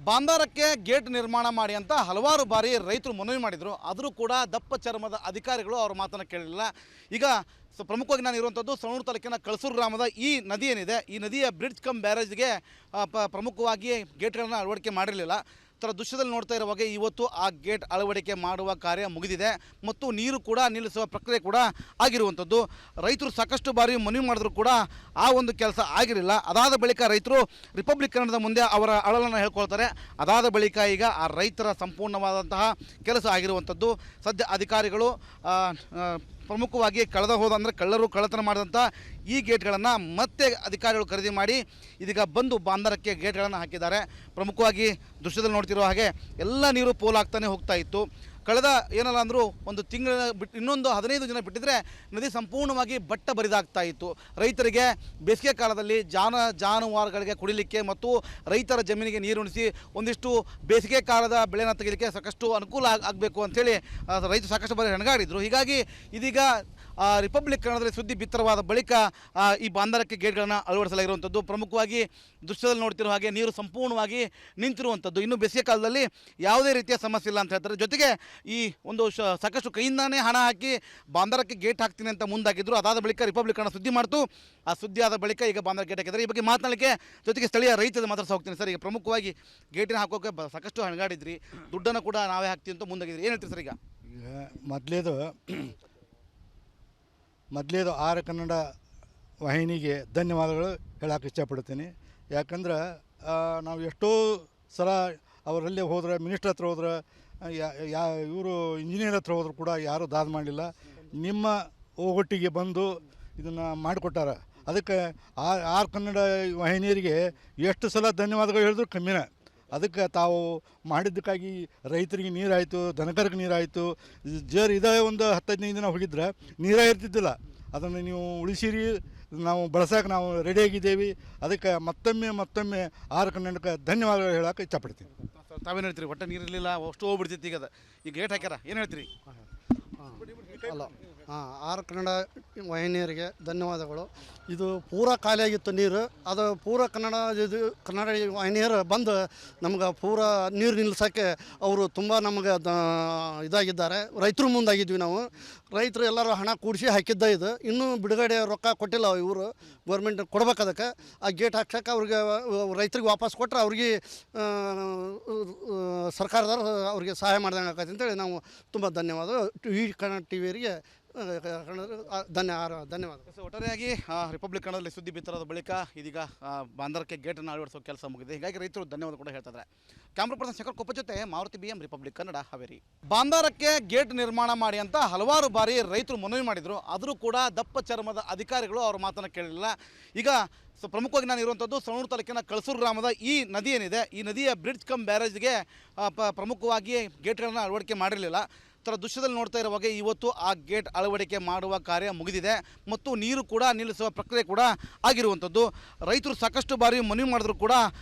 ಬಾಂದಾರಕ್ಕೆ gate ನಿರ್ಮಾಣ ಮಾಡಿ ಅಂತ ಹಲವಾರು ಬಾರಿ ರೈತರು ಮನವಿ ಮಾಡಿದರು. ಆದರೂ ಕೂಡ ದಪ್ಪ ಚರ್ಮದ ಅಧಿಕಾರಿಗಳು ಅವ್ರ ಮಾತನ್ನು ಕೇಳಲಿಲ್ಲ. ಈಗ ಪ್ರಮುಖವಾಗಿ ನಾನು ಇರುವಂಥದ್ದು ಸವಣೂರು ತಾಲೂಕಿನ ಕಳಸೂರು ಗ್ರಾಮದ ಈ ನದಿ ಏನಿದೆ, ಈ ನದಿಯ ಬ್ರಿಡ್ಜ್ ಕಮ್ ಬ್ಯಾರೇಜ್ಗೆ ಪ್ರಮುಖವಾಗಿ ಗೇಟ್ಗಳನ್ನು ಅಳವಡಿಕೆ ಮಾಡಿರಲಿಲ್ಲ. ಥರ ದೃಶ್ಯದಲ್ಲಿ ನೋಡ್ತಾ ಇರುವಾಗ ಇವತ್ತು ಆ ಗೇಟ್ ಅಳವಡಿಕೆ ಮಾಡುವ ಕಾರ್ಯ ಮುಗಿದಿದೆ ಮತ್ತು ನೀರು ಕೂಡ ನಿಲ್ಲಿಸುವ ಪ್ರಕ್ರಿಯೆ ಕೂಡ ಆಗಿರುವಂಥದ್ದು. ರೈತರು ಸಾಕಷ್ಟು ಬಾರಿ ಮನವಿ ಮಾಡಿದ್ರು ಕೂಡ ಆ ಒಂದು ಕೆಲಸ ಆಗಿರಲಿಲ್ಲ. ಅದಾದ ಬಳಿಕ ರೈತರು ರಿಪಬ್ಲಿಕ್ ಕನ್ನಡದ ಮುಂದೆ ಅವರ ಅಳಲನ್ನು ಹೇಳ್ಕೊಳ್ತಾರೆ. ಅದಾದ ಬಳಿಕ ಈಗ ಆ ರೈತರ ಸಂಪೂರ್ಣವಾದಂತಹ ಕೆಲಸ ಆಗಿರುವಂಥದ್ದು. ಸದ್ಯ ಅಧಿಕಾರಿಗಳು ಪ್ರಮುಖವಾಗಿ ಕಳ್ಳರು ಕಳ್ಳತನ ಮಾಡಿದಂಥ ಈ ಗೇಟ್ಗಳನ್ನು ಮತ್ತೆ ಅಧಿಕಾರಿಗಳು ಖರೀದಿ ಮಾಡಿ ಇದೀಗ ಬಂದು ಬಾಂದಾರಕ್ಕೆ ಗೇಟ್ಗಳನ್ನು ಹಾಕಿದ್ದಾರೆ. ಪ್ರಮುಖವಾಗಿ ದೃಶ್ಯದಲ್ಲಿ ನೋಡ್ತಿರೋ ಹಾಗೆ ಎಲ್ಲ ನೀರು ಪೋಲಾಗ್ತಾನೆ ಹೋಗ್ತಾ ಇತ್ತು. ಕಳೆದ ಏನಲ್ಲ ಅಂದರೂ ಒಂದು ತಿಂಗಳ ಇನ್ನೊಂದು 15 ದಿನ ಬಿಟ್ಟಿದ್ರೆ ನದಿ ಸಂಪೂರ್ಣವಾಗಿ ಬಟ್ಟ ಬರಿದಾಗ್ತಾ ಇತ್ತು. ರೈತರಿಗೆ ಬೇಸಿಗೆ ಕಾಲದಲ್ಲಿ ಜಾನುವಾರುಗಳಿಗೆ ಕುಡಿಲಿಕ್ಕೆ ಮತ್ತು ರೈತರ ಜಮೀನಿಗೆ ನೀರುಣಿಸಿ ಒಂದಿಷ್ಟು ಬೇಸಿಗೆ ಕಾಲದ ಬೆಳೆನ ತೆಗಿಲಿಕ್ಕೆ ಸಾಕಷ್ಟು ಅನುಕೂಲ ಆಗಬೇಕು ಅಂಥೇಳಿ ರೈತರು ಸಾಕಷ್ಟು ಬಾರಿ ಹೆಣಗಾಡಿದರು. ಹೀಗಾಗಿ ಇದೀಗ ರಿಪಬ್ಲಿಕ್ ಕನ್ನಡದಲ್ಲಿ ಸುದ್ದಿ ಬಿತ್ತರವಾದ ಬಳಿಕ ಈ ಬಾಂದಾರಕ್ಕೆ ಗೇಟ್ಗಳನ್ನು ಅಳವಡಿಸಲಾಗಿರುವಂಥದ್ದು. ಪ್ರಮುಖವಾಗಿ ದೃಶ್ಯದಲ್ಲಿ ನೋಡ್ತಿರೋ ಹಾಗೆ ನೀರು ಸಂಪೂರ್ಣವಾಗಿ ನಿಂತಿರುವಂಥದ್ದು. ಇನ್ನು ಬೇಸಿಗೆ ಕಾಲದಲ್ಲಿ ಯಾವುದೇ ರೀತಿಯ ಸಮಸ್ಯೆ ಇಲ್ಲ ಅಂತ ಹೇಳ್ತಾರೆ. ಜೊತೆಗೆ ಈ ಒಂದು ಸಾಕಷ್ಟು ಕೈಯಿಂದಾನೇ ಹಣ ಹಾಕಿ ಬಾಂದಾರಕ್ಕೆ ಗೇಟ್ ಹಾಕ್ತೀನಿ ಅಂತ ಮುಂದಾಗಿದ್ದರು. ಅದಾದ ಬಳಿಕ ರಿಪಬ್ಲಿಕ್ ಕನ್ನಡ ಸುದ್ದಿ ಮಾಡ್ತು. ಆ ಸುದ್ದಿ ಆದ ಬಳಿಕ ಈಗ ಬಾಂದಾರ ಗೇಟ್ ಹಾಕಿದ್ದಾರೆ. ಈ ಬಗ್ಗೆ ಮಾತನಾಡಲಿಕ್ಕೆ ಜೊತೆಗೆ ಸ್ಥಳೀಯ ರೈತರು ಮಾತಾಡ್ತಾ ಹೋಗ್ತೀನಿ. ಸರ್, ಈಗ ಪ್ರಮುಖವಾಗಿ ಗೇಟಿನ ಹಾಕೋಕೆ ಸಾಕಷ್ಟು ಹಣಗಾಡಿದ್ರಿ, ದುಡ್ಡನ್ನು ಕೂಡ ನಾವೇ ಹಾಕ್ತೀವಿ ಅಂತ ಮುಂದಾಗಿದ್ರಿ, ಏನು ಹೇಳ್ತೀರಿ ಸರ್? ಈಗ ಮೊದಲೇದು ಆರ್ ಕನ್ನಡ ವಾಹಿನಿಗೆ ಧನ್ಯವಾದಗಳು ಹೇಳೋಕೆ ಇಷ್ಟಪಡ್ತೀನಿ. ಯಾಕಂದ್ರೆ ನಾವು ಎಷ್ಟೋ ಸಲ ಅವರಲ್ಲಿ ಹೋದ್ರೆ, ಮಿನಿಸ್ಟ್ರ್ ಹತ್ರ ಹೋದ್ರೆ, ಇವರು ಇಂಜಿನಿಯರ್ ಹತ್ರ ಹೋದ್ರು ಕೂಡ ಯಾರೂ ದಾದ ಮಾಡಲಿಲ್ಲ. ನಿಮ್ಮ ಒಟ್ಟಿಗೆ ಬಂದು ಇದನ್ನು ಮಾಡಿಕೊಟ್ಟಾರ. ಅದಕ್ಕೆ ಆರ್ ಕನ್ನಡ ವಾಹಿನಿಯರಿಗೆ ಎಷ್ಟು ಸಲ ಧನ್ಯವಾದಗಳು ಹೇಳಿದ್ರು ಕಮ್ಮಿನೇ. ಅದಕ್ಕೆ ತಾವು ಮಾಡಿದ್ದಕ್ಕಾಗಿ ರೈತರಿಗೆ ನೀರಾಯಿತು, ದನಕರಿಗೆ ನೀರಾಯಿತು. ಇದೇ ಒಂದು 10-15 ದಿನ ಹೋಗಿದ್ರೆ ನೀರೇ ಇರ್ತಿದ್ದಿಲ್ಲ. ಅದನ್ನು ನೀವು ಉಳಿಸಿರಿ, ನಾವು ಬಳಸೋಕೆ ನಾವು ರೆಡಿಯಾಗಿದ್ದೇವೆ. ಅದಕ್ಕೆ ಮತ್ತೊಮ್ಮೆ ಆರ್ ಕನ್ನಡಕ್ಕೆ ಧನ್ಯವಾದಗಳು ಹೇಳೋಕೆ ಇಷ್ಟಪಡ್ತೀನಿ. ತಾವೇನು ಹೇಳ್ತೀರಿ? ಒಟ್ಟು ನೀರಿರಲಿಲ್ಲ, ಅಷ್ಟು ಹೋಗ್ಬಿಡ್ತಿತ್ತು. ಈಗ ಗೇಟ್ ಹಾಕ್ಯಾರ, ಏನು ಹೇಳ್ತೀರಿ? ಅಲ್ಲ, ಆರ್ ಕನ್ನಡ ವಾಹಿನಿಯರಿಗೆ ಧನ್ಯವಾದಗಳು. ಇದು ಪೂರ ಖಾಲಿಯಾಗಿತ್ತು ನೀರು. ಅದು ಪೂರ ಕನ್ನಡ ವಾಹಿನಿಯರು ಬಂದು ನಮ್ಗೆ ಪೂರ ನೀರು ನಿಲ್ಲಿಸೋಕ್ಕೆ ಅವರು ತುಂಬ ನಮಗೆ ಇದಾಗಿದ್ದಾರೆ. ರೈತರು ಮುಂದಾಗಿದ್ವಿ ನಾವು. ರೈತರು ಎಲ್ಲರೂ ಹಣ ಕೂಡಿಸಿ ಹಾಕಿದ್ದ ಇದು. ಇನ್ನೂ ಬಿಡುಗಡೆ ರೊಕ್ಕ ಕೊಟ್ಟಿಲ್ಲ ಇವರು, ಗೌರ್ಮೆಂಟ್ ಕೊಡ್ಬೇಕು. ಅದಕ್ಕೆ ಆ ಗೇಟ್ ಹಾಕ್ಸೋಕೆ ಅವ್ರಿಗೆ ರೈತರಿಗೆ ವಾಪಸ್ ಕೊಟ್ಟರೆ ಅವ್ರಿಗೆ ಸರ್ಕಾರದವ್ರು ಅವ್ರಿಗೆ ಸಹಾಯ ಮಾಡ್ದಂಗೆ ಆಕೈತೆ ಅಂತೇಳಿ ನಾವು ತುಂಬ ಧನ್ಯವಾದ ಈ ಕನ್ನಡ ಟಿವಿಯವರಿಗೆ ಧನ್ಯವಾದ. ಒಟ್ಟಾರೆಯಾಗಿ ರಿಪಬ್ಲಿಕ್ ಕನ್ನಡದಲ್ಲಿ ಸುದ್ದಿ ಬಿತ್ತರದ ಬಳಿಕ ಇದೀಗ ಬಾಂದಾರಕ್ಕೆ ಗೇಟನ್ನು ಅಳವಡಿಸೋ ಕೆಲಸ ಮುಗಿದೆ. ಹೀಗಾಗಿ ರೈತರು ಧನ್ಯವಾದ ಕೂಡ ಹೇಳ್ತಿದ್ದಾರೆ. ಕ್ಯಾಮ್ರಾ ಪರ್ಸನ್ ಶೇಖರ್ ಕೊಪ್ಪ ಜೊತೆ ಮಾರುತಿ BM, ರಿಪಬ್ಲಿಕ್ ಕನ್ನಡ, ಹಾವೇರಿ. ಬಾಂದಾರಕ್ಕೆ ಗೇಟ್ ನಿರ್ಮಾಣ ಮಾಡಿ ಅಂತ ಹಲವಾರು ಬಾರಿ ರೈತರು ಮನವಿ ಮಾಡಿದರು. ಆದರೂ ಕೂಡ ದಪ್ಪ ಚರ್ಮದ ಅಧಿಕಾರಿಗಳು ಅವ್ರ ಮಾತನ್ನು ಕೇಳಲಿಲ್ಲ. ಈಗ ಪ್ರಮುಖವಾಗಿ ನಾನು ಇರುವಂಥದ್ದು ಸವಣೂರು ತಾಲೂಕಿನ ಕಳಸೂರು ಗ್ರಾಮದ ಈ ನದಿ ಏನಿದೆ, ಈ ನದಿಯ ಬ್ರಿಡ್ಜ್ ಕಮ್ ಬ್ಯಾರೇಜ್ಗೆ ಪ್ರಮುಖವಾಗಿ ಗೇಟ್ಗಳನ್ನು ಅಳವಡಿಕೆ ಮಾಡಿರಲಿಲ್ಲ. ಥರ ದೃಶ್ಯದಲ್ಲಿ ನೋಡ್ತಾ ಇರುವಾಗ ಇವತ್ತು ಆ ಗೇಟ್ ಅಳವಡಿಕೆ ಮಾಡುವ ಕಾರ್ಯ ಮುಗಿದಿದೆ ಮತ್ತು ನೀರು ಕೂಡ ನಿಲ್ಲಿಸುವ ಪ್ರಕ್ರಿಯೆ ಕೂಡ ಆಗಿರುವಂಥದ್ದು. ರೈತರು ಸಾಕಷ್ಟು ಬಾರಿ ಮನವಿ ಮಾಡಿದ್ರು ಕೂಡ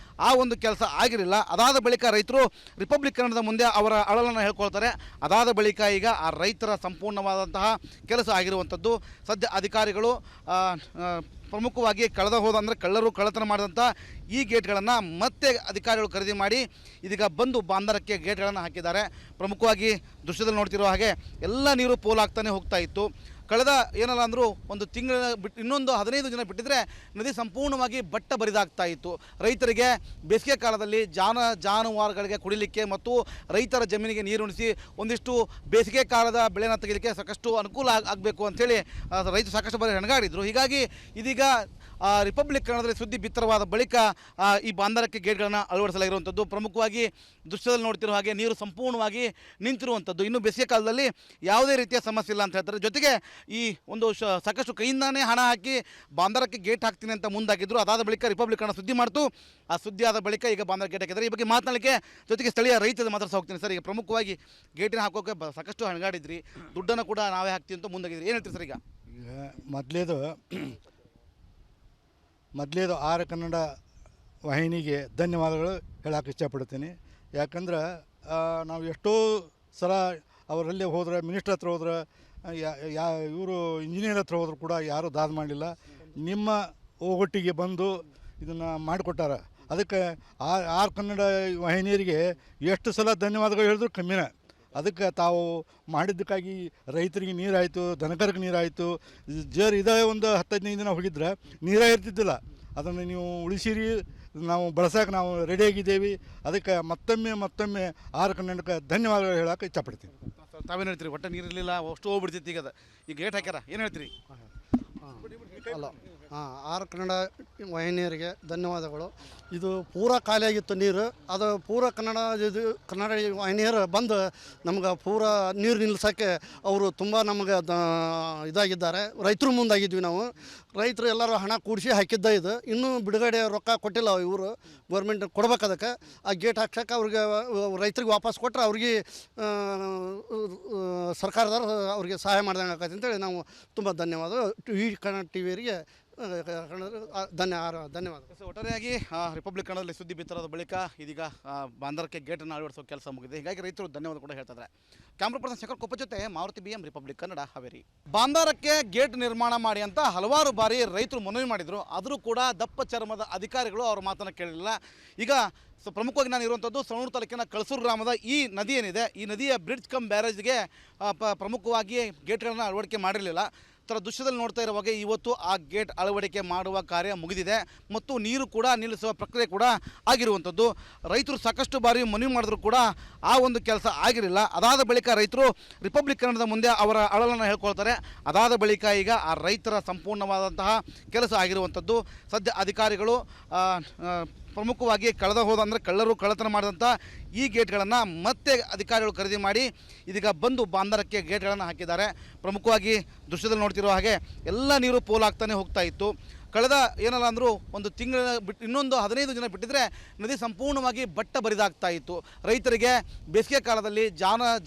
ಆ ಒಂದು ಕೆಲಸ ಆಗಿರಲಿಲ್ಲ. ಅದಾದ ಬಳಿಕ ರೈತರು ರಿಪಬ್ಲಿಕ್ ಕನ್ನಡದ ಮುಂದೆ ಅವರ ಅಳಲನ್ನು ಹೇಳ್ಕೊಳ್ತಾರೆ. ಅದಾದ ಬಳಿಕ ಈಗ ಆ ರೈತರ ಸಂಪೂರ್ಣವಾದಂತಹ ಕೆಲಸ ಆಗಿರುವಂಥದ್ದು. ಸದ್ಯ ಅಧಿಕಾರಿಗಳು ಪ್ರಮುಖವಾಗಿ ಕಳ್ಳರು ಕಳ್ಳತನ ಮಾಡಿದಂಥ ಈ ಗೇಟ್ಗಳನ್ನು ಮತ್ತೆ ಅಧಿಕಾರಿಗಳು ಖರೀದಿ ಮಾಡಿ ಇದೀಗ ಬಂದು ಬಾಂದಾರಕ್ಕೆ ಗೇಟ್ಗಳನ್ನು ಹಾಕಿದ್ದಾರೆ. ಪ್ರಮುಖವಾಗಿ ದೃಶ್ಯದಲ್ಲಿ ನೋಡ್ತಿರೋ ಹಾಗೆ ಎಲ್ಲ ನೀರು ಪೋಲಾಗ್ತಾನೆ ಹೋಗ್ತಾ ಇತ್ತು. ಕಳೆದ ಏನಲ್ಲ ಅಂದರೂ ಒಂದು ತಿಂಗಳ ಇನ್ನೊಂದು 15 ದಿನ ಬಿಟ್ಟಿದ್ರೆ ನದಿ ಸಂಪೂರ್ಣವಾಗಿ ಬಟ್ಟ ಬರಿದಾಗ್ತಾ ಇತ್ತು. ರೈತರಿಗೆ ಬೇಸಿಗೆ ಕಾಲದಲ್ಲಿ ಜಾನುವಾರುಗಳಿಗೆ ಕುಡಿಲಿಕ್ಕೆ ಮತ್ತು ರೈತರ ಜಮೀನಿಗೆ ನೀರುಣಿಸಿ ಒಂದಿಷ್ಟು ಬೇಸಿಗೆ ಕಾಲದ ಬೆಳೆನ ತೆಗಿಲಿಕ್ಕೆ ಸಾಕಷ್ಟು ಅನುಕೂಲ ಆಗಬೇಕು ಅಂಥೇಳಿ ರೈತರು ಸಾಕಷ್ಟು ಬಾರಿ ಹೆಣಗಾಡಿದರು. ಹೀಗಾಗಿ ಇದೀಗ ರಿಪಬ್ಲಿಕ್ ಕನ್ನಡದಲ್ಲಿ ಸುದ್ದಿ ಬಿತ್ತರವಾದ ಬಳಿಕ ಈ ಬಾಂದಾರಕ್ಕೆ ಗೇಟ್ಗಳನ್ನು ಅಳವಡಿಸಲಾಗಿರುವಂಥದ್ದು. ಪ್ರಮುಖವಾಗಿ ದೃಶ್ಯದಲ್ಲಿ ನೋಡ್ತಿರೋ ಹಾಗೆ ನೀರು ಸಂಪೂರ್ಣವಾಗಿ ನಿಂತಿರುವಂಥದ್ದು. ಇನ್ನು ಬೇಸಿಗೆ ಕಾಲದಲ್ಲಿ ಯಾವುದೇ ರೀತಿಯ ಸಮಸ್ಯೆ ಇಲ್ಲ ಅಂತ ಹೇಳ್ತಾರೆ. ಜೊತೆಗೆ ಈ ಒಂದು ಸಾಕಷ್ಟು ಕೈಯಿಂದಾನೇ ಹಣ ಹಾಕಿ ಬಾಂದಾರಕ್ಕೆ ಗೇಟ್ ಹಾಕ್ತೀನಿ ಅಂತ ಮುಂದಾಗಿದ್ದರು. ಅದಾದ ಬಳಿಕ ರಿಪಬ್ಲಿಕ್ ಕನ್ನಡ ಸುದ್ದಿ ಮಾಡ್ತು. ಆ ಸುದ್ದಿ ಆದ ಬಳಿಕ ಈಗ ಬಾಂದಾರ ಗೇಟ್ ಹಾಕಿದ್ದಾರೆ. ಈ ಬಗ್ಗೆ ಮಾತನಾಡಲಿಕ್ಕೆ ಜೊತೆಗೆ ಸ್ಥಳೀಯ ರೈತರು ಮಾತಾಡ್ತಾ ಹೋಗ್ತೀನಿ. ಸರ್, ಈಗ ಪ್ರಮುಖವಾಗಿ ಗೇಟಿನ ಹಾಕೋಕೆ ಸಾಕಷ್ಟು ಹಣಗಾಡಿದ್ರಿ, ದುಡ್ಡನ್ನು ಕೂಡ ನಾವೇ ಹಾಕ್ತೀವಿ ಅಂತ ಮುಂದಾಗಿದ್ರಿ, ಏನು ಹೇಳ್ತೀರಿ ಸರ್? ಈಗ ಮೊದಲೇದು ಆರ್ ಕನ್ನಡ ವಾಹಿನಿಗೆ ಧನ್ಯವಾದಗಳು ಹೇಳೋಕೆ ಇಷ್ಟಪಡ್ತೀನಿ. ಯಾಕಂದ್ರೆ ನಾವು ಎಷ್ಟೋ ಸಲ ಅವರಲ್ಲಿ ಹೋದ್ರೆ, ಮಿನಿಸ್ಟ್ರ್ ಹತ್ರ ಹೋದ್ರೆ, ಇವರು ಇಂಜಿನಿಯರ್ ಹತ್ರ ಹೋದ್ರು ಕೂಡ ಯಾರೂ ದಾದ ಮಾಡಲಿಲ್ಲ. ನಿಮ್ಮ ಒಟ್ಟಿಗೆ ಬಂದು ಇದನ್ನು ಮಾಡಿಕೊಟ್ಟಾರ. ಅದಕ್ಕೆ ಆರ್ ಕನ್ನಡ ವಾಹಿನಿಯರಿಗೆ ಎಷ್ಟು ಸಲ ಧನ್ಯವಾದಗಳು ಹೇಳಿದ್ರು ಕಮ್ಮಿನೇ. ಅದಕ್ಕೆ ತಾವು ಮಾಡಿದ್ದಕ್ಕಾಗಿ ರೈತರಿಗೆ ನೀರಾಯಿತು, ದನಕರಿಗೆ ನೀರಾಯಿತು. ಇದೇ ಒಂದು 10-15 ದಿನ ಹೋಗಿದ್ರೆ ನೀರೇ ಇರ್ತಿದ್ದಿಲ್ಲ. ಅದನ್ನು ನೀವು ಉಳಿಸಿರಿ, ನಾವು ಬಳಸೋಕೆ ನಾವು ರೆಡಿಯಾಗಿದ್ದೇವೆ. ಅದಕ್ಕೆ ಮತ್ತೊಮ್ಮೆ ಆರ್ ಕನ್ನಡಕ್ಕೆ ಧನ್ಯವಾದಗಳು ಹೇಳೋಕೆ ಇಷ್ಟಪಡ್ತೀನಿ. ತಾವೇನು ಹೇಳ್ತೀರಿ? ಒಟ್ಟು ನೀರಿರಲಿಲ್ಲ, ಅಷ್ಟು ಹೋಗ್ಬಿಡ್ತಿತ್ತು. ಈಗ ಗೇಟ್ ಹಾಕ್ಯಾರ, ಏನು ಹೇಳ್ತೀರಿ? ಅಲ್ಲ ಆರ್ ಕನ್ನಡ ವಾಹಿನಿಯರಿಗೆ ಧನ್ಯವಾದಗಳು. ಇದು ಪೂರ ಖಾಲಿಯಾಗಿತ್ತು ನೀರು, ಅದು ಪೂರ ಕನ್ನಡ ವಾಹಿನಿಯರು ಬಂದು ನಮ್ಗೆ ಪೂರ ನೀರು ನಿಲ್ಲಿಸೋಕ್ಕೆ ಅವರು ತುಂಬ ನಮಗೆ ಇದಾಗಿದ್ದಾರೆ. ರೈತರು ಮುಂದಾಗಿದ್ವಿ ನಾವು. ರೈತರು ಎಲ್ಲರೂ ಹಣ ಕೂಡಿಸಿ ಹಾಕಿದ್ದ ಇದು. ಇನ್ನೂ ಬಿಡುಗಡೆ ರೊಕ್ಕ ಕೊಟ್ಟಿಲ್ಲ ಇವರು, ಗೌರ್ಮೆಂಟ್ ಕೊಡ್ಬೇಕು. ಅದಕ್ಕೆ ಆ ಗೇಟ್ ಹಾಕ್ಸೋಕೆ ಅವ್ರಿಗೆ ರೈತರಿಗೆ ವಾಪಸ್ ಕೊಟ್ಟರೆ ಅವ್ರಿಗೆ ಸರ್ಕಾರದವ್ರು ಅವ್ರಿಗೆ ಸಹಾಯ ಮಾಡ್ದಂಗೆ ಆಕೈತೆ ಅಂತೇಳಿ ನಾವು ತುಂಬ ಧನ್ಯವಾದ ಕನ್ನಡ ಟಿವಿಯವರಿಗೆ ಧನ್ಯವಾದ. ಒಟ್ಟಾರೆಯಾಗಿ ರಿಪಬ್ಲಿಕ್ ಕನ್ನಡದಲ್ಲಿ ಸುದ್ದಿ ಬಿತ್ತರದ ಬಳಿಕ ಇದೀಗ ಬಾಂದರಕ್ಕೆ ಗೇಟನ್ನು ಅಳವಡಿಸೋ ಕೆಲಸ ಮುಗಿದೆ. ಹೀಗಾಗಿ ರೈತರು ಧನ್ಯವಾದ ಕೂಡ ಹೇಳ್ತಿದ್ದಾರೆ. ಕ್ಯಾಮ್ರಾ ಪರ್ಸನ್ ಶಂಕರ್ ಕೊಪ್ಪ ಜೊತೆ ಮಾರುತಿ BM, ರಿಪಬ್ಲಿಕ್ ಕನ್ನಡ, ಹಾವೇರಿ. ಬಾಂದಾರಕ್ಕೆ ಗೇಟ್ ನಿರ್ಮಾಣ ಮಾಡಿ ಅಂತ ಹಲವಾರು ಬಾರಿ ರೈತರು ಮನವಿ ಮಾಡಿದರು. ಆದರೂ ಕೂಡ ದಪ್ಪ ಚರ್ಮದ ಅಧಿಕಾರಿಗಳು ಅವ್ರ ಮಾತನ್ನು ಕೇಳಲಿಲ್ಲ. ಈಗ ಪ್ರಮುಖವಾಗಿ ನಾನು ಇರುವಂಥದ್ದು ಸವಣೂರು ತಾಲೂಕಿನ ಕಳಸೂರು ಗ್ರಾಮದ ಈ ನದಿ ಏನಿದೆ, ಈ ನದಿಯ ಬ್ರಿಡ್ಜ್ ಕಮ್ ಬ್ಯಾರೇಜ್ಗೆ ಪ್ರಮುಖವಾಗಿ ಗೇಟ್ಗಳನ್ನು ಅಳವಡಿಕೆ ಮಾಡಿರಲಿಲ್ಲ. ಥರ ದೃಶ್ಯದಲ್ಲಿ ನೋಡ್ತಾ ಇರುವಾಗ ಇವತ್ತು ಆ ಗೇಟ್ ಅಳವಡಿಕೆ ಮಾಡುವ ಕಾರ್ಯ ಮುಗಿದಿದೆ ಮತ್ತು ನೀರು ಕೂಡ ನಿಲ್ಲಿಸುವ ಪ್ರಕ್ರಿಯೆ ಕೂಡ ಆಗಿರುವಂಥದ್ದು. ರೈತರು ಸಾಕಷ್ಟು ಬಾರಿ ಮನವಿ ಮಾಡಿದ್ರು ಕೂಡ ಆ ಒಂದು ಕೆಲಸ ಆಗಿರಲಿಲ್ಲ. ಅದಾದ ಬಳಿಕ ರೈತರು ರಿಪಬ್ಲಿಕ್ ಕನ್ನಡದ ಮುಂದೆ ಅವರ ಅಳಲನ್ನು ಹೇಳ್ಕೊಳ್ತಾರೆ. ಅದಾದ ಬಳಿಕ ಈಗ ಆ ರೈತರ ಸಂಪೂರ್ಣವಾದಂತಹ ಕೆಲಸ ಆಗಿರುವಂಥದ್ದು. ಸದ್ಯ ಅಧಿಕಾರಿಗಳು ಪ್ರಮುಖವಾಗಿ ಕಳ್ಳರು ಕಳ್ಳತನ ಮಾಡಿದಂಥ ಈ ಗೇಟ್ಗಳನ್ನು ಮತ್ತೆ ಅಧಿಕಾರಿಗಳು ಖರೀದಿ ಮಾಡಿ ಇದೀಗ ಬಂದು ಬಾಂದರಕ್ಕೆ ಗೇಟ್ಗಳನ್ನು ಹಾಕಿದ್ದಾರೆ. ಪ್ರಮುಖವಾಗಿ ದೃಶ್ಯದಲ್ಲಿ ನೋಡ್ತಿರೋ ಹಾಗೆ ಎಲ್ಲ ನೀರು ಪೋಲಾಗ್ತಾನೆ ಹೋಗ್ತಾ ಇತ್ತು. ಕಳೆದ ಏನಲ್ಲ ಅಂದರೂ ಒಂದು ತಿಂಗಳ ಬಿಟ್ಟು ಇನ್ನೊಂದು 15 ದಿನ ಬಿಟ್ಟಿದ್ರೆ ನದಿ ಸಂಪೂರ್ಣವಾಗಿ ಬಟ್ಟ ಬರಿದಾಗ್ತಾ ಇತ್ತು. ರೈತರಿಗೆ ಬೇಸಿಗೆ ಕಾಲದಲ್ಲಿ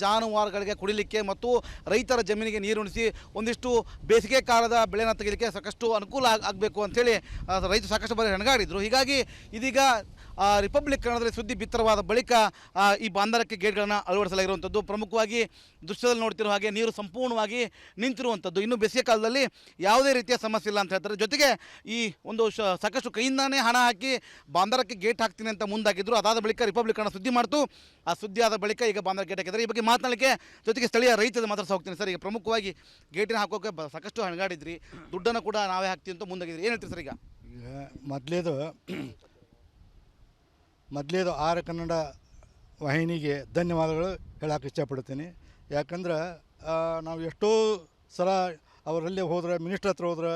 ಜಾನುವಾರುಗಳಿಗೆ ಕುಡಿಲಿಕ್ಕೆ ಮತ್ತು ರೈತರ ಜಮೀನಿಗೆ ನೀರುಣಿಸಿ ಒಂದಿಷ್ಟು ಬೇಸಿಗೆ ಕಾಲದ ಬೆಳೆನ ತೆಗೆಯಲಿಕ್ಕೆ ಸಾಕಷ್ಟು ಅನುಕೂಲ ಆಗಬೇಕು ಅಂಥೇಳಿ ರೈತರು ಸಾಕಷ್ಟು ಬಾರಿ ಹೆಣಗಾಡಿದರು. ಹೀಗಾಗಿ ಇದೀಗ ರಿಪಬ್ಲಿಕ್ ಕನ್ನಡದಲ್ಲಿ ಸುದ್ದಿ ಬಿತ್ತರವಾದ ಬಳಿಕ ಈ ಬಾಂದರಕ್ಕೆ ಗೇಟ್ಗಳನ್ನು ಅಳವಡಿಸಲಾಗಿರುವಂಥದ್ದು. ಪ್ರಮುಖವಾಗಿ ದೃಶ್ಯದಲ್ಲಿ ನೋಡ್ತಿರೋ ಹಾಗೆ ನೀರು ಸಂಪೂರ್ಣವಾಗಿ ನಿಂತಿರುವಂಥದ್ದು. ಇನ್ನು ಬೇಸಿಗೆ ಕಾಲದಲ್ಲಿ ಯಾವುದೇ ರೀತಿಯ ಸಮಸ್ಯೆ ಇಲ್ಲ ಅಂತ ಹೇಳ್ತಾರೆ. ಜೊತೆಗೆ ಈ ಒಂದು ಸಾಕಷ್ಟು ಕೈಯಿಂದಾನೇ ಹಣ ಹಾಕಿ ಬಾಂದರಕ್ಕೆ ಗೇಟ್ ಹಾಕ್ತೀನಿ ಅಂತ ಮುಂದಾಗಿದ್ದರು. ಅದಾದ ಬಳಿಕ ರಿಪಬ್ಲಿಕ್ ಕನ್ನಡ ಸುದ್ದಿ ಮಾಡ್ತು. ಆ ಸುದ್ದಿ ಆದ ಬಳಿಕ ಈಗ ಬಾಂದರ ಗೇಟ್ ಹಾಕಿದ್ದಾರೆ. ಈ ಬಗ್ಗೆ ಮಾತನಾಡಲಿಕ್ಕೆ ಜೊತೆಗೆ ಸ್ಥಳೀಯ ರೈತರ ಮಾತಾಡ್ತಾ ಹೋಗ್ತೀನಿ. ಸರ್, ಈಗ ಪ್ರಮುಖವಾಗಿ ಗೇಟಿನ ಹಾಕೋಕೆ ಸಾಕಷ್ಟು ಹಣಗಾಡಿದ್ರಿ, ದುಡ್ಡನ್ನು ಕೂಡ ನಾವೇ ಹಾಕ್ತೀವಿ ಅಂತ ಮುಂದಾಗಿದ್ರಿ, ಏನು ಹೇಳ್ತೀರಿ ಸರ್? ಈಗ ಮೊದಲೇದು ಆರ್ ಕನ್ನಡ ವಾಹಿನಿಗೆ ಧನ್ಯವಾದಗಳು ಹೇಳೋಕೆ ಇಷ್ಟಪಡ್ತೀನಿ. ಯಾಕಂದ್ರೆ ನಾವು ಎಷ್ಟೋ ಸಲ ಅವರಲ್ಲಿ ಹೋದ್ರೆ, ಮಿನಿಸ್ಟ್ರ್ ಹತ್ರ ಹೋದ್ರೆ,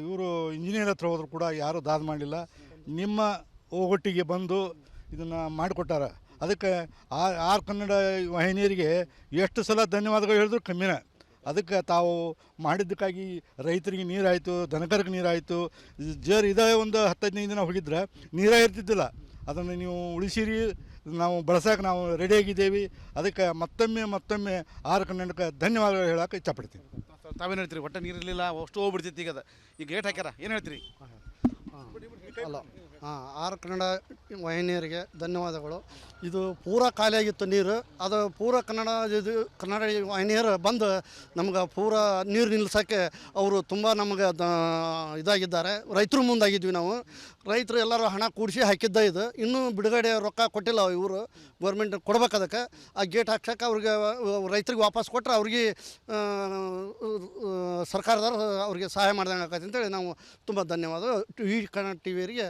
ಇವರು ಇಂಜಿನಿಯರ್ ಹತ್ರ ಹೋದ್ರು ಕೂಡ ಯಾರೂ ದಾದ ಮಾಡಲಿಲ್ಲ. ನಿಮ್ಮ ಒಟ್ಟಿಗೆ ಬಂದು ಇದನ್ನು ಮಾಡಿಕೊಟ್ಟಾರ. ಅದಕ್ಕೆ ಆರ್ ಕನ್ನಡ ವಾಹಿನಿಯರಿಗೆ ಎಷ್ಟು ಸಲ ಧನ್ಯವಾದಗಳು ಹೇಳಿದ್ರು ಕಮ್ಮಿನೇ. ಅದಕ್ಕೆ ತಾವು ಮಾಡಿದ್ದಕ್ಕಾಗಿ ರೈತರಿಗೆ ನೀರಾಯಿತು, ದನಕರಿಗೆ ನೀರಾಯಿತು. ಇದೇ ಒಂದು 10-15 ದಿನ ಹೋಗಿದ್ರೆ ನೀರೇ ಇರ್ತಿದ್ದಿಲ್ಲ. ಅದನ್ನು ನೀವು ಉಳಿಸಿರಿ, ನಾವು ಬಳಸೋಕೆ ನಾವು ರೆಡಿಯಾಗಿದ್ದೇವೆ. ಅದಕ್ಕೆ ಮತ್ತೊಮ್ಮೆ ಆರ್ ಕನ್ನಡಕ್ಕೆ ಧನ್ಯವಾದಗಳು ಹೇಳೋಕೆ ಇಷ್ಟಪಡ್ತೀನಿ. ತಾವೇನು ಹೇಳ್ತೀರಿ? ಒಟ್ಟು ನೀರಿರಲಿಲ್ಲ, ಅಷ್ಟು ಹೋಗ್ಬಿಡ್ತಿತ್ತು. ಈಗ ಗೇಟ್ ಹಾಕ್ಯಾರ, ಏನು ಹೇಳ್ತೀರಿ? ಅಲ್ಲ ಆರ್ ಕನ್ನಡ ವಾಹಿನಿಯರಿಗೆ ಧನ್ಯವಾದಗಳು. ಇದು ಪೂರ ಖಾಲಿಯಾಗಿತ್ತು ನೀರು, ಅದು ಪೂರ ಕನ್ನಡ ವಾಹಿನಿಯರು ಬಂದು ನಮ್ಗೆ ಪೂರ ನೀರು ನಿಲ್ಲಿಸೋಕ್ಕೆ ಅವರು ತುಂಬ ನಮಗೆ ಇದಾಗಿದ್ದಾರೆ. ರೈತರು ಮುಂದಾಗಿದ್ವಿ ನಾವು. ರೈತರು ಎಲ್ಲರೂ ಹಣ ಕೂಡಿಸಿ ಹಾಕಿದ್ದ ಇದು. ಇನ್ನೂ ಬಿಡುಗಡೆ ರೊಕ್ಕ ಕೊಟ್ಟಿಲ್ಲ ಇವರು, ಗೌರ್ಮೆಂಟ್ ಕೊಡ್ಬೇಕು. ಅದಕ್ಕೆ ಆ ಗೇಟ್ ಹಾಕ್ಸೋಕೆ ಅವ್ರಿಗೆ ರೈತರಿಗೆ ವಾಪಸ್ ಕೊಟ್ಟರೆ ಅವ್ರಿಗೆ ಸರ್ಕಾರದವ್ರು ಅವ್ರಿಗೆ ಸಹಾಯ ಮಾಡ್ದಂಗೆ ಆಕೈತೆ ಅಂತೇಳಿ ನಾವು ತುಂಬ ಧನ್ಯವಾದ ಕನ್ನಡ ಟಿವಿಯವರಿಗೆ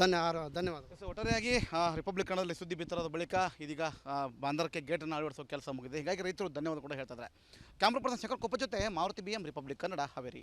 ಧನ್ಯವಾದ. ಒಟ್ಟಾರೆಯಾಗಿ ರಿಪಬ್ಲಿಕ್ ಕನ್ನಡದಲ್ಲಿ ಸುದ್ದಿ ಬಿತ್ತರದ ಬಳಿಕ ಇದೀಗ ಬಾಂದರಕ್ಕೆ ಗೇಟನ್ನು ಅಳವಡಿಸೋ ಕೆಲಸ ಮುಗಿದೆ. ಹೀಗಾಗಿ ರೈತರು ಧನ್ಯವಾದ ಕೂಡ ಹೇಳ್ತಿದ್ದಾರೆ. ಕ್ಯಾಮ್ರಾ ಪರ್ಸನ್ ಶಂಕರ್ ಕೊಪ್ಪ ಜೊತೆ ಮಾರುತಿ BM, ರಿಪಬ್ಲಿಕ್ ಕನ್ನಡ, ಹಾವೇರಿ.